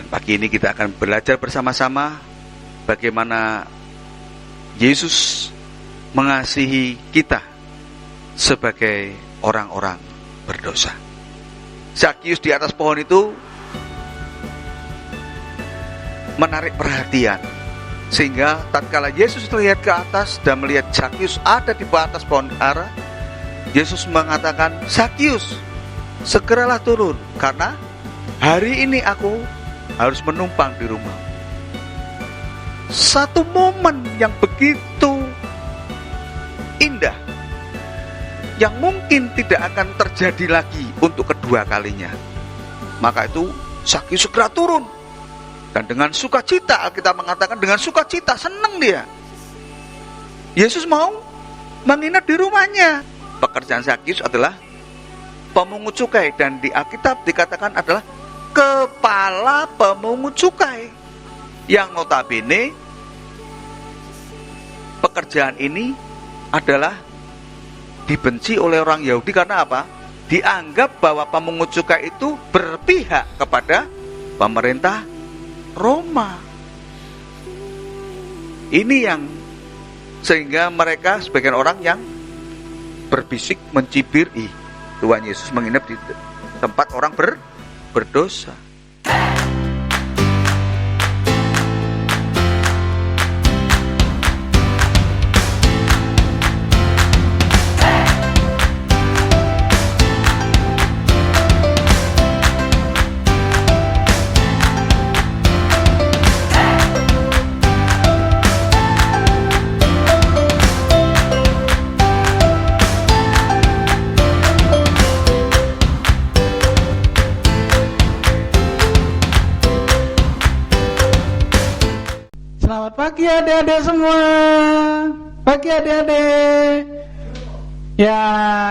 Dan pagi ini kita akan belajar bersama-sama bagaimana Yesus mengasihi kita sebagai orang-orang berdosa. Zakius di atas pohon itu menarik perhatian, sehingga tatkala Yesus melihat ke atas dan melihat Zakius ada di atas pohon ara, Yesus mengatakan, "Zakius, segeralah turun, karena hari ini aku harus menumpang di rumah." Satu momen yang begitu indah, yang mungkin tidak akan terjadi lagi untuk kedua kalinya. Maka itu Zakius segera turun, dan dengan sukacita, kita mengatakan dengan sukacita, senang dia. Yesus mau menginap di rumahnya. Pekerjaan Zakius adalah pemungut cukai, dan di Alkitab dikatakan adalah kepala pemungut cukai, yang notabene pekerjaan ini adalah dibenci oleh orang Yahudi. Karena apa? Dianggap bahwa pemungut cukai itu berpihak kepada pemerintah Roma. Ini yang sehingga mereka sebagian orang yang berbisik mencibir, Tuhan Yesus menginap di tempat orang berdosa. Selamat pagi adik-adik semua. Pagi adik-adik. Ya,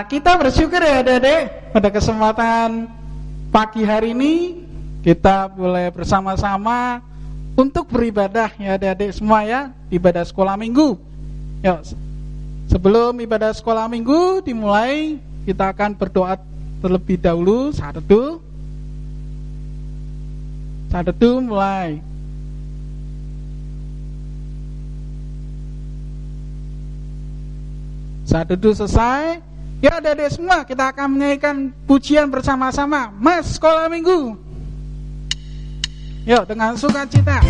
kita bersyukur ya adik-adik, pada kesempatan pagi hari ini kita boleh bersama-sama untuk beribadah ya adik-adik semua ya, ibadah sekolah minggu. Ya, sebelum ibadah sekolah minggu dimulai, kita akan berdoa terlebih dahulu. Saat teduh mulai. Saat teduh selesai, ya adik-adik semua, kita akan menyanyikan pujian bersama-sama, Mas Sekolah Minggu. Yuk, dengan sukacita.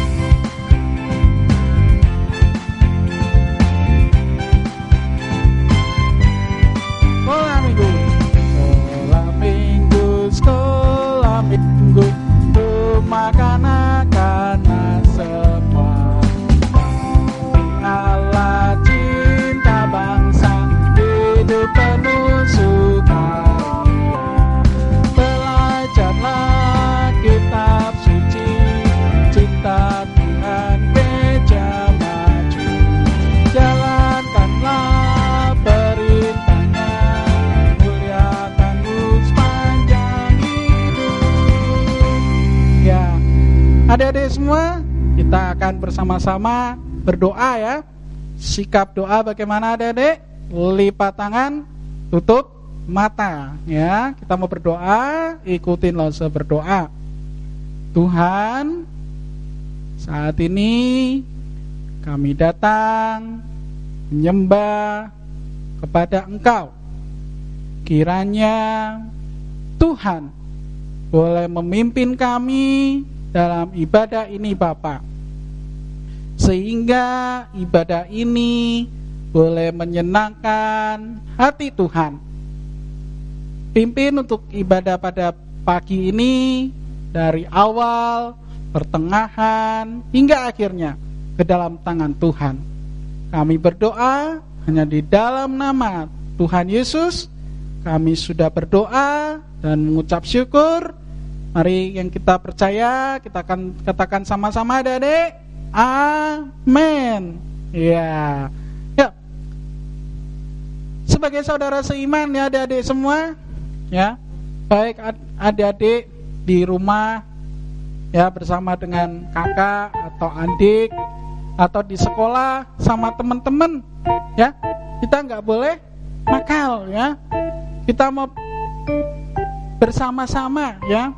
Sekolah Minggu, sekolah minggu, sekolah minggu, rumah kanak-kanak semua. Allah cinta bangsa, hidup penuh sukaria. Belajarlah kitab suci, cinta Tuhan gereja maju. Jalankanlah perintahnya, muliakan sepanjang hidup. Ya, adik-adik semua, kita akan bersama-sama berdoa ya. Sikap doa bagaimana adik-adik? Lipat tangan, tutup mata ya. Kita mau berdoa, ikutin Lause berdoa. Tuhan, saat ini kami datang menyembah kepada Engkau. Kiranya Tuhan boleh memimpin kami dalam ibadah ini Bapa, sehingga ibadah ini boleh menyenangkan hati Tuhan. Pimpin untuk ibadah pada pagi ini dari awal, pertengahan, hingga akhirnya ke dalam tangan Tuhan. Kami berdoa hanya di dalam nama Tuhan Yesus. Kami sudah berdoa dan mengucap syukur. Mari yang kita percaya, kita akan katakan sama-sama adik-adik, amin. Ya. Sebagai saudara seiman ya adik-adik semua, ya, baik adik-adik di rumah ya bersama dengan kakak atau adik, atau di sekolah sama teman-teman ya, kita nggak boleh nakal ya. Kita mau bersama-sama ya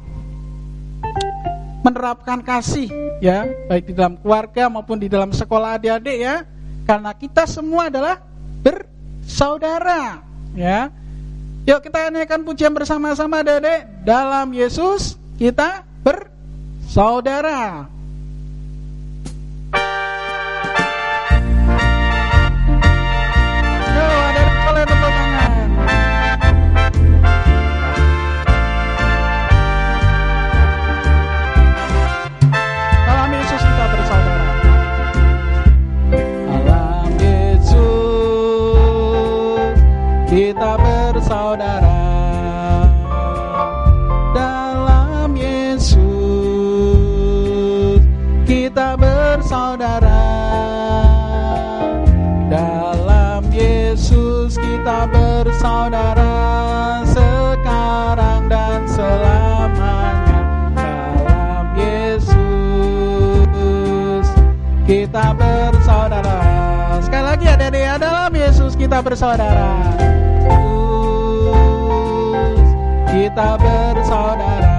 menerapkan kasih ya, baik di dalam keluarga maupun di dalam sekolah adik-adik ya. Karena kita semua adalah bersaudara ya. Yuk kita naikkan pujian bersama-sama adik-adik. Dalam Yesus kita bersaudara. Yo, adik-adik boleh tepuk tangan. Dalam Yesus kita bersaudara. Dalam Yesus kita bersaudara. Dalam Yesus kita bersaudara. Dalam Yesus kita bersaudara sekarang dan selamanya. Dalam Yesus kita bersaudara. Sekali lagi adik-adik ya, dalam Yesus kita bersaudara. Kita bersaudara.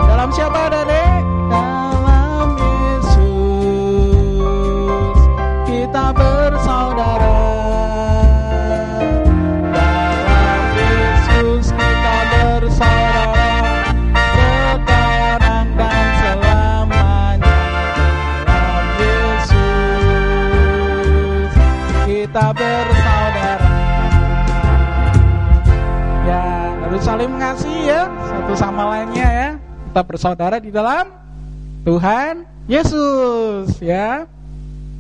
Dalam siapa adik-adik? Dalam Yesus kita bersaudara. Dalam Yesus kita bersaudara sekarang dan selamanya. Dalam Yesus kita bersaudara. Ya, harus saling mengasihi ya, satu sama lainnya ya. Kita bersaudara di dalam Tuhan Yesus ya.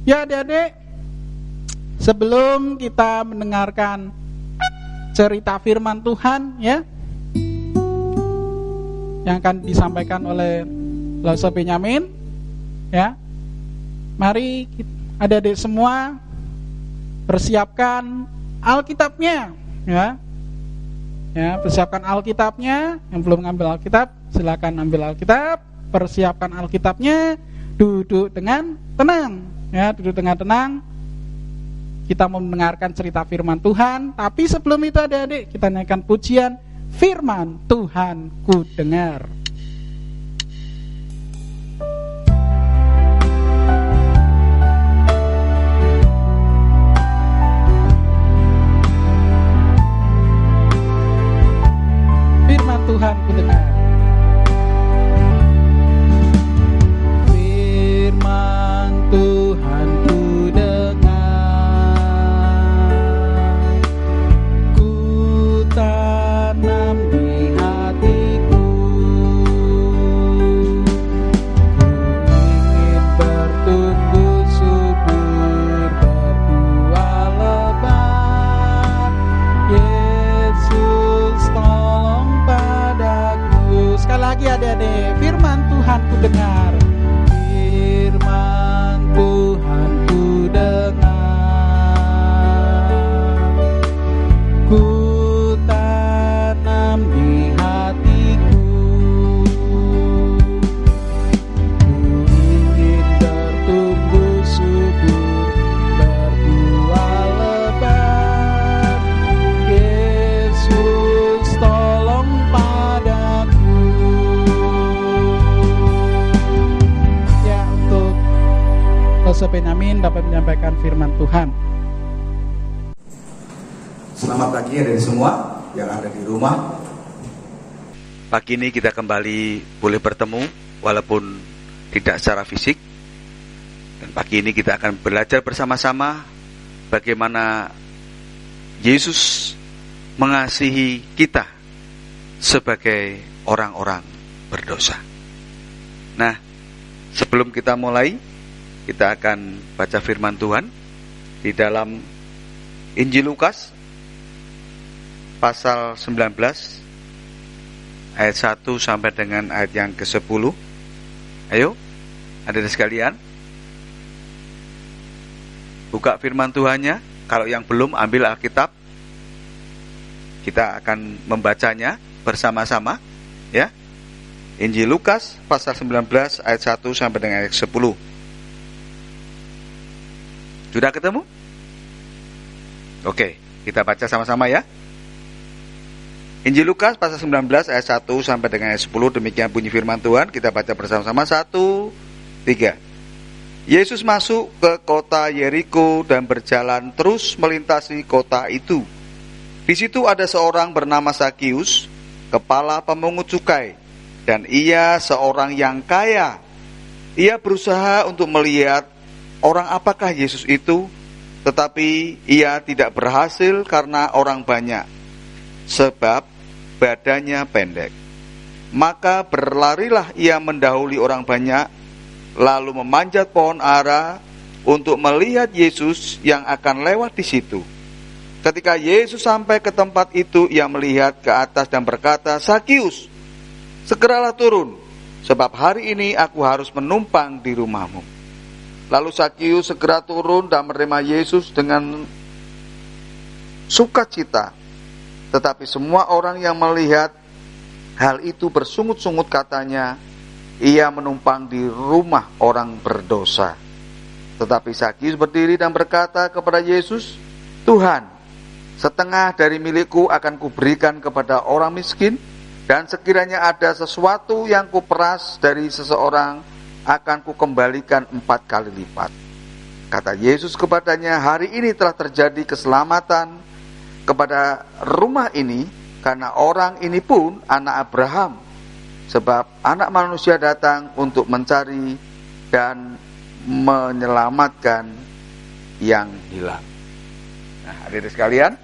Ya adik-adik, sebelum kita mendengarkan cerita firman Tuhan ya, yang akan disampaikan oleh Lause Benyamin ya, mari adik-adik semua persiapkan Alkitabnya ya. Ya, persiapkan Alkitabnya. Yang belum ngambil Alkitab, silakan ambil Alkitab. Persiapkan Alkitabnya. Duduk dengan tenang. Ya, duduk dengan tenang. Kita mau mendengarkan cerita firman Tuhan. Tapi sebelum itu adik-adik, kita naikkan pujian Firman Tuhan ku dengar. Tuhan ku dengar. Firman Tuhan ku dengar, ku tanam di hatiku, ku ingin bertumbuh subur, berbuah lebat. Yesus tolong padaku. Sekali lagi adik-adik, firman Tuhan ku dengar. Firman Tuhan ku dengar, ku tanam di hatiku, ku ingin bertumbuh subur, berbuah lebat. Yesus tolong padaku. Ya, untuk Lause Benyamin dapat menyampaikan firman Tuhan. Selamat pagi adik semua yang ada di rumah. Pagi ini kita kembali boleh bertemu walaupun tidak secara fisik. Dan pagi ini kita akan belajar bersama-sama bagaimana Yesus mengasihi kita sebagai orang-orang berdosa. Nah, sebelum kita mulai, kita akan baca firman Tuhan di dalam Injil Lukas pasal 19 ayat 1 sampai dengan ayat yang ke-10. Ayo, adik-adik sekalian, buka firman Tuhannya. Kalau yang belum, ambil Alkitab. Kita akan membacanya bersama-sama ya. Injil Lukas pasal 19 ayat 1 sampai dengan ayat 10. Sudah ketemu? Oke, kita baca sama-sama ya. Injil Lukas pasal 19 ayat 1 sampai dengan ayat 10, demikian bunyi firman Tuhan. Kita baca bersama-sama. 1, 3. Yesus masuk ke kota Yeriko dan berjalan terus melintasi kota itu. Di situ ada seorang bernama Sakius, kepala pemungut cukai, dan ia seorang yang kaya. Ia berusaha untuk melihat orang apakah Yesus itu, tetapi ia tidak berhasil karena orang banyak, sebab badannya pendek. Maka berlarilah ia mendahului orang banyak, lalu memanjat pohon ara untuk melihat Yesus yang akan lewat di situ. Ketika Yesus sampai ke tempat itu, ia melihat ke atas dan berkata, "Sakius, segeralah turun, sebab hari ini aku harus menumpang di rumahmu." Lalu Sakius segera turun dan menerima Yesus dengan sukacita. Tetapi semua orang yang melihat hal itu bersungut-sungut, katanya, ia menumpang di rumah orang berdosa. Tetapi Sakius berdiri dan berkata kepada Yesus, "Tuhan, setengah dari milikku akan kuberikan kepada orang miskin, dan sekiranya ada sesuatu yang kuperas dari seseorang, akan kukembalikan 4 kali lipat." Kata Yesus kepadanya, "Hari ini telah terjadi keselamatan kepada rumah ini, karena orang ini pun anak Abraham. Sebab anak manusia datang untuk mencari dan menyelamatkan yang hilang." Nah, hadirin sekalian,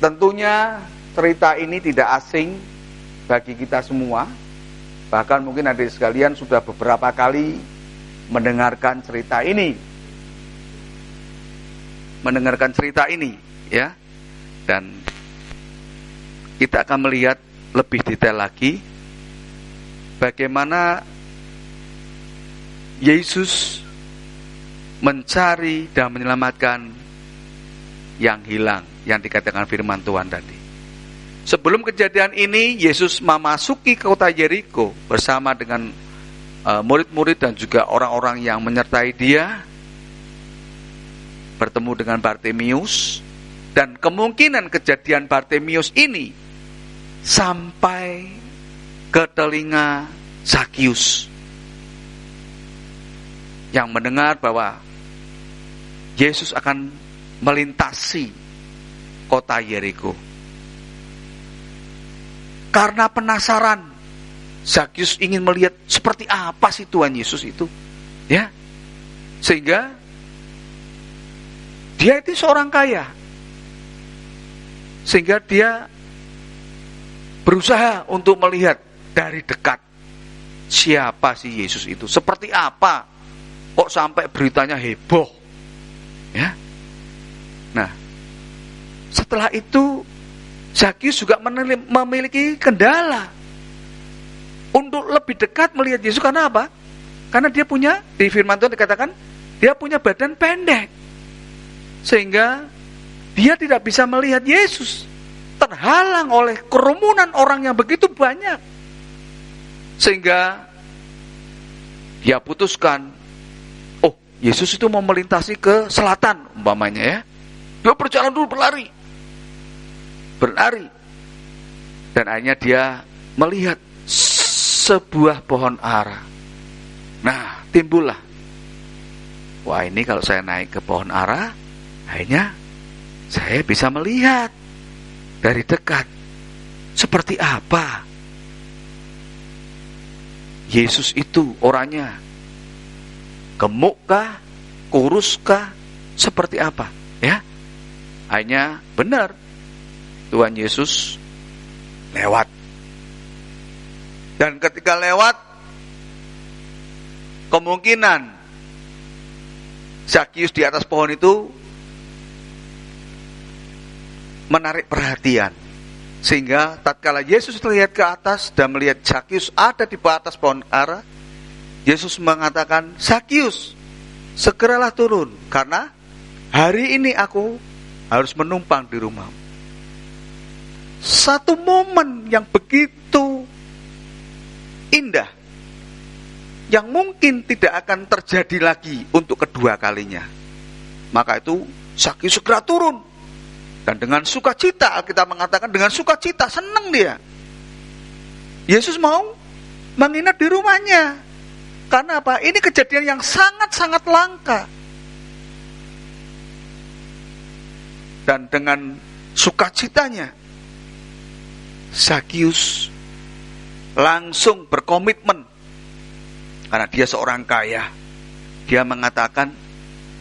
tentunya cerita ini tidak asing bagi kita semua. Bahkan mungkin hadirin sekalian sudah beberapa kali mendengarkan cerita ini. Ya. Dan kita akan melihat lebih detail lagi bagaimana Yesus mencari dan menyelamatkan yang hilang, yang dikatakan firman Tuhan tadi. Sebelum kejadian ini, Yesus memasuki kota Yeriko bersama dengan murid-murid dan juga orang-orang yang menyertai dia, bertemu dengan Bartimius, dan kemungkinan kejadian Bartimius ini sampai ke telinga Sakius yang mendengar bahwa Yesus akan melintasi kota Yeriko. Karena penasaran, Sakius ingin melihat seperti apa sih Tuhan Yesus itu, ya. Sehingga dia itu seorang kaya, sehingga dia berusaha untuk melihat dari dekat siapa sih Yesus itu, seperti apa, kok sampai beritanya heboh, ya. Nah, setelah itu Sakius juga memiliki kendala untuk lebih dekat melihat Yesus. Karena apa? Karena dia punya, di firman Tuhan dikatakan, dia punya badan pendek, sehingga dia tidak bisa melihat Yesus, terhalang oleh kerumunan orang yang begitu banyak. Sehingga dia putuskan, oh, Yesus itu mau melintasi ke selatan umpamanya, ya. Dia berjalan dulu, berlari. Dan akhirnya dia melihat sebuah pohon ara. Nah, timbullah, wah, ini kalau saya naik ke pohon ara, akhirnya saya bisa melihat dari dekat seperti apa Yesus itu orangnya. Gemukkah, kuruskah, seperti apa, ya. Akhirnya benar, Tuhan Yesus lewat. Dan ketika lewat, kemungkinan Sakius di atas pohon itu menarik perhatian, sehingga tatkala Yesus melihat ke atas dan melihat Sakius ada di atas pohon ara, Yesus mengatakan, "Sakius, segeralah turun, karena hari ini aku harus menumpang di rumahmu." Satu momen yang begitu indah, yang mungkin tidak akan terjadi lagi untuk kedua kalinya. Maka itu Sakius segera turun Dan dengan sukacita, Alkitab mengatakan dengan sukacita, senang dia. Yesus mau menginap di rumahnya. Karena apa? Ini kejadian yang sangat-sangat langka. Dan dengan sukacitanya, Zakius langsung berkomitmen. Karena dia seorang kaya. Dia mengatakan,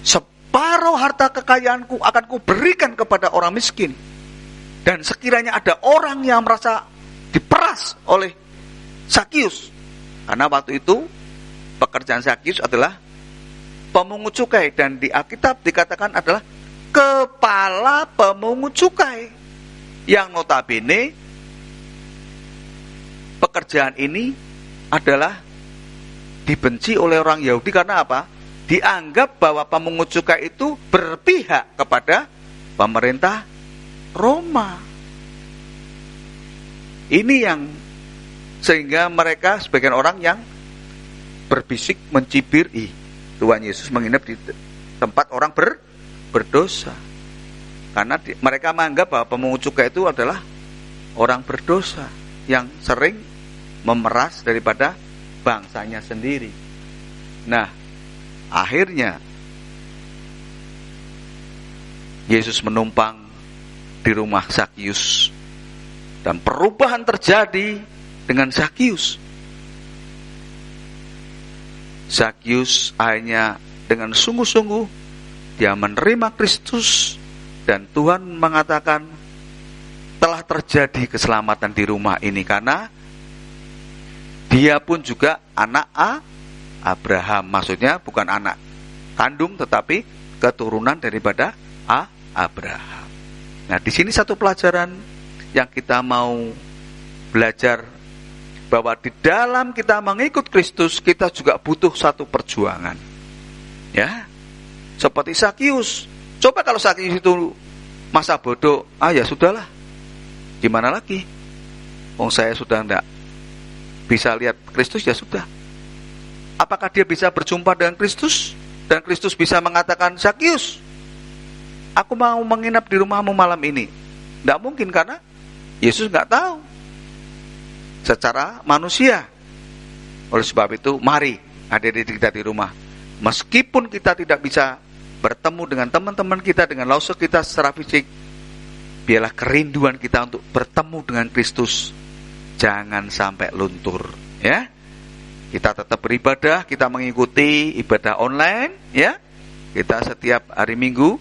separuh harta kekayaanku akan kuberikan kepada orang miskin. Dan sekiranya ada orang yang merasa diperas oleh Zakius. Karena waktu itu pekerjaan Zakius adalah pemungut cukai. Dan di Alkitab dikatakan adalah kepala pemungut cukai. Yang notabene pekerjaan ini adalah dibenci oleh orang Yahudi. Karena apa? Dianggap bahwa pemungut cukai itu berpihak kepada pemerintah Roma. Ini yang sehingga mereka sebagian orang yang berbisik mencibir, Tuhan Yesus menginap di tempat orang berdosa. Karena mereka menganggap bahwa pemungut cukai itu adalah orang berdosa yang sering memeras daripada bangsanya sendiri. Nah, akhirnya Yesus menumpang di rumah Zakius dan perubahan terjadi dengan Zakius. Zakius akhirnya dengan sungguh-sungguh dia menerima Kristus dan Tuhan mengatakan telah terjadi keselamatan di rumah ini karena dia pun juga anak Abraham. Maksudnya bukan anak kandung tetapi keturunan daripada Abraham. Nah, di sini satu pelajaran yang kita mau belajar bahwa di dalam kita mengikut Kristus kita juga butuh satu perjuangan. Ya. Seperti Zakius. Coba kalau Zakius itu masa bodoh, ya sudahlah. Gimana lagi? Saya sudah enggak bisa lihat Kristus, ya sudah. Apakah dia bisa berjumpa dengan Kristus? Dan Kristus bisa mengatakan, Zakius, aku mau menginap di rumahmu malam ini. Tidak mungkin karena Yesus nggak tahu secara manusia. Oleh sebab itu, mari hadir kita di rumah. Meskipun kita tidak bisa bertemu dengan teman-teman kita, dengan lausuk kita secara fisik, biarlah kerinduan kita untuk bertemu dengan Kristus jangan sampai luntur. Ya, kita tetap beribadah, kita mengikuti ibadah online. Ya, kita setiap hari Minggu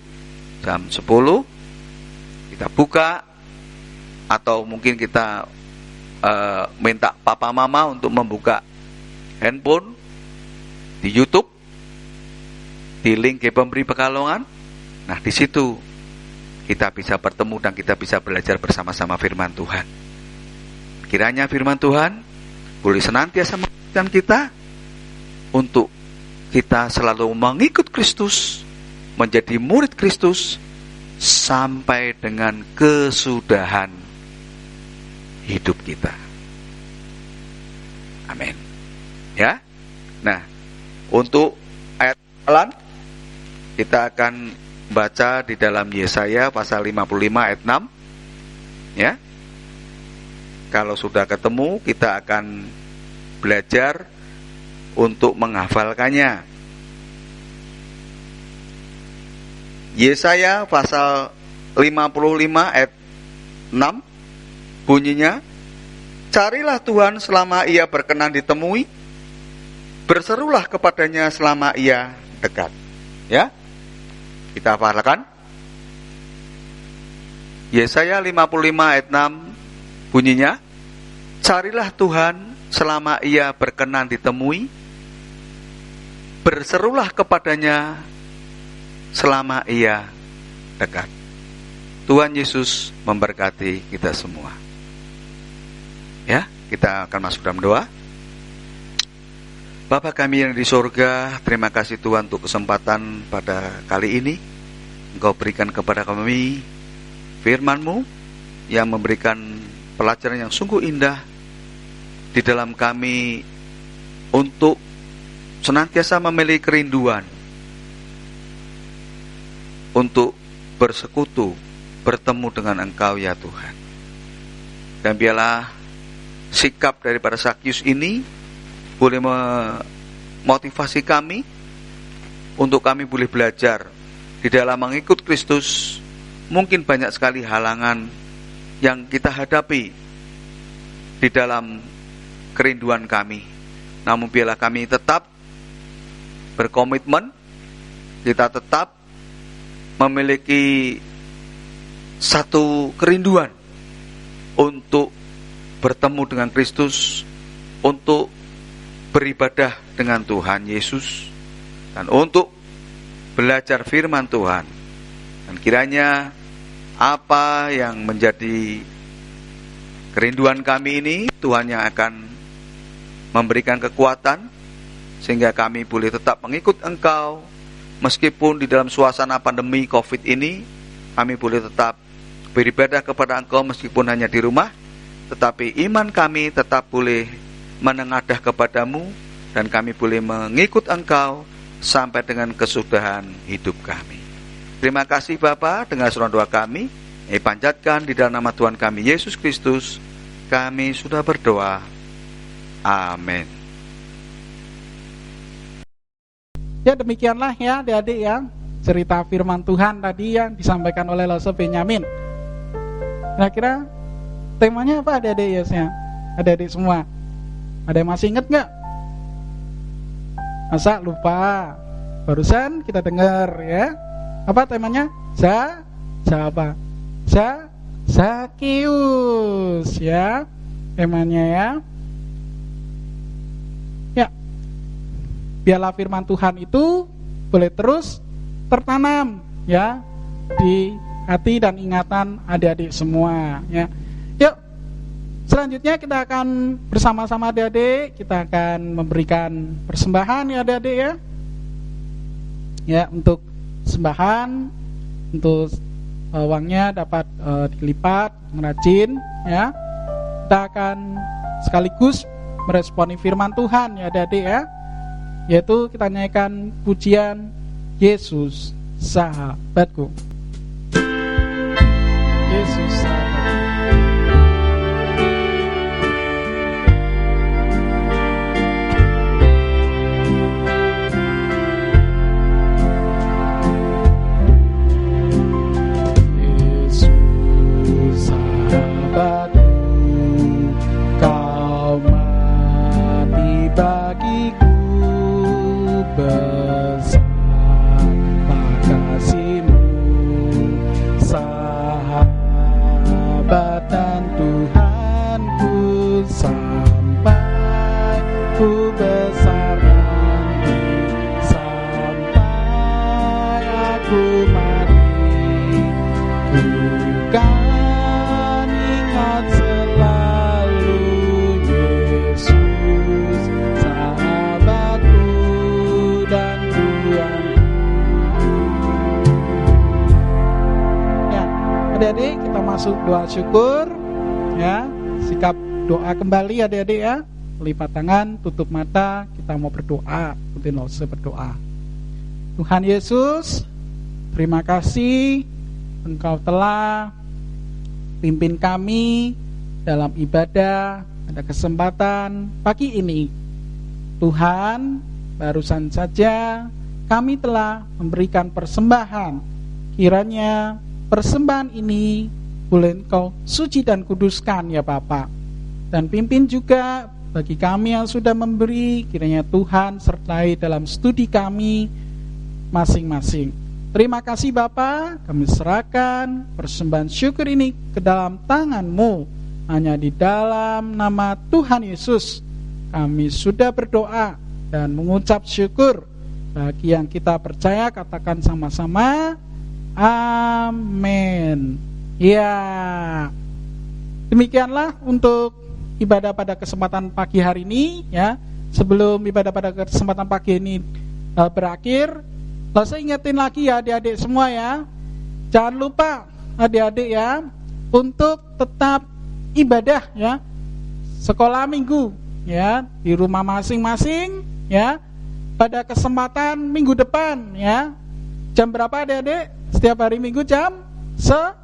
jam 10 kita buka, atau mungkin kita minta papa mama untuk membuka handphone di YouTube, di link pemberi Pekalongan. Nah, di situ kita bisa bertemu dan kita bisa belajar bersama-sama firman Tuhan. Kiranya firman Tuhan boleh senantiasa mengingatkan kita untuk kita selalu mengikut Kristus, menjadi murid Kristus sampai dengan kesudahan hidup kita. Amin. Ya. Nah, untuk ayat hafalan kita akan baca di dalam Yesaya pasal 55 ayat 6. Ya. Kalau sudah ketemu, kita akan belajar untuk menghafalkannya. Yesaya pasal 55 ayat 6 bunyinya, carilah Tuhan selama ia berkenan ditemui, berserulah kepadanya selama ia dekat. Ya, kita hafalkan. Yesaya 55 ayat 6 bunyinya, carilah Tuhan selama ia berkenan ditemui, berserulah kepadanya selama ia dekat. Tuhan Yesus memberkati kita semua. Ya, kita akan masuk dalam doa. Bapa kami yang di sorga, terima kasih Tuhan untuk kesempatan pada kali ini. Engkau berikan kepada kami firman-Mu yang memberikan pelajaran yang sungguh indah di dalam kami untuk senantiasa memiliki kerinduan untuk bersekutu bertemu dengan Engkau ya Tuhan. Dan biarlah sikap daripada Sakyus ini boleh memotivasi kami untuk kami boleh belajar di dalam mengikut Kristus. Mungkin banyak sekali halangan yang kita hadapi di dalam kerinduan kami. Namun biarlah kami tetap berkomitmen, kita tetap memiliki satu kerinduan untuk bertemu dengan Kristus, untuk beribadah dengan Tuhan Yesus, dan untuk belajar firman Tuhan. Dan kiranya apa yang menjadi kerinduan kami ini, Tuhan yang akan memberikan kekuatan sehingga kami boleh tetap mengikut Engkau. Meskipun di dalam suasana pandemi COVID ini, kami boleh tetap beribadah kepada Engkau meskipun hanya di rumah, tetapi iman kami tetap boleh menengadah kepadamu, dan kami boleh mengikut Engkau sampai dengan kesudahan hidup kami. Terima kasih Bapa, dengar seruan doa kami, panjatkan di dalam nama Tuhan kami Yesus Kristus, kami sudah berdoa. Amin. Ya, demikianlah ya adik-adik ya, cerita firman Tuhan tadi yang disampaikan oleh Lose Benyamin. Kira-kira temanya apa adik-adik ya? Adik-adik semua, ada yang masih ingat gak? Masa lupa? Barusan kita dengar ya. Apa temanya? Siapa? Sakyus ya, temanya ya. Ya, biarlah firman Tuhan itu boleh terus tertanam ya di hati dan ingatan adik-adik semua ya. Yuk, selanjutnya kita akan bersama-sama adik-adik, kita akan memberikan persembahan ya adik-adik ya. Ya, untuk sembahan, untuk uangnya dapat dilipat, ngerajin ya. Kita akan sekaligus meresponi firman Tuhan ya adik-adik ya, yaitu kita nyanyikan pujian Yesus sahabatku. Yesus sahabatku. Adik-adik, kita masuk doa syukur ya, sikap doa kembali adik-adik ya. Lipat tangan, tutup mata, kita mau berdoa. Ikutin Lose berdoa. Tuhan Yesus, terima kasih Engkau telah pimpin kami dalam ibadah pada kesempatan pagi ini. Tuhan, barusan saja kami telah memberikan persembahan. Kiranya persembahan ini boleh Engkau suci dan kuduskan ya Bapa. Dan pimpin juga bagi kami yang sudah memberi, kiranya Tuhan sertai dalam studi kami masing-masing. Terima kasih Bapa, kami serahkan persembahan syukur ini ke dalam tangan-Mu. Hanya di dalam nama Tuhan Yesus kami sudah berdoa dan mengucap syukur. Bagi yang kita percaya, katakan sama-sama, amin. Ya, demikianlah untuk ibadah pada kesempatan pagi hari ini ya. Sebelum ibadah pada kesempatan pagi ini berakhir, saya ingetin lagi ya adik-adik semua ya. Jangan lupa adik-adik ya, untuk tetap ibadah ya, sekolah minggu ya, di rumah masing-masing ya. Pada kesempatan minggu depan ya, jam berapa adik-adik? Setiap hari minggu jam 10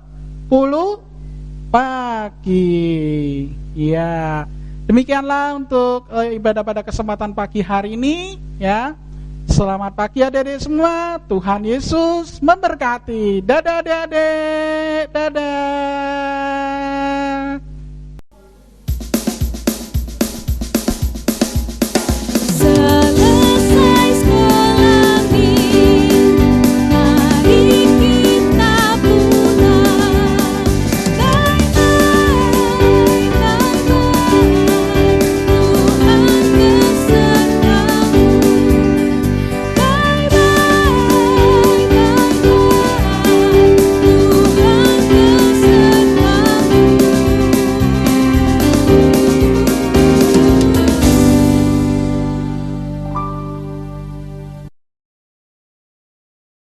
pagi. Ya, demikianlah untuk ibadah pada kesempatan pagi hari ini ya. Selamat pagi adik-adik semua. Tuhan Yesus memberkati. Dadah adik-adik. Dadah.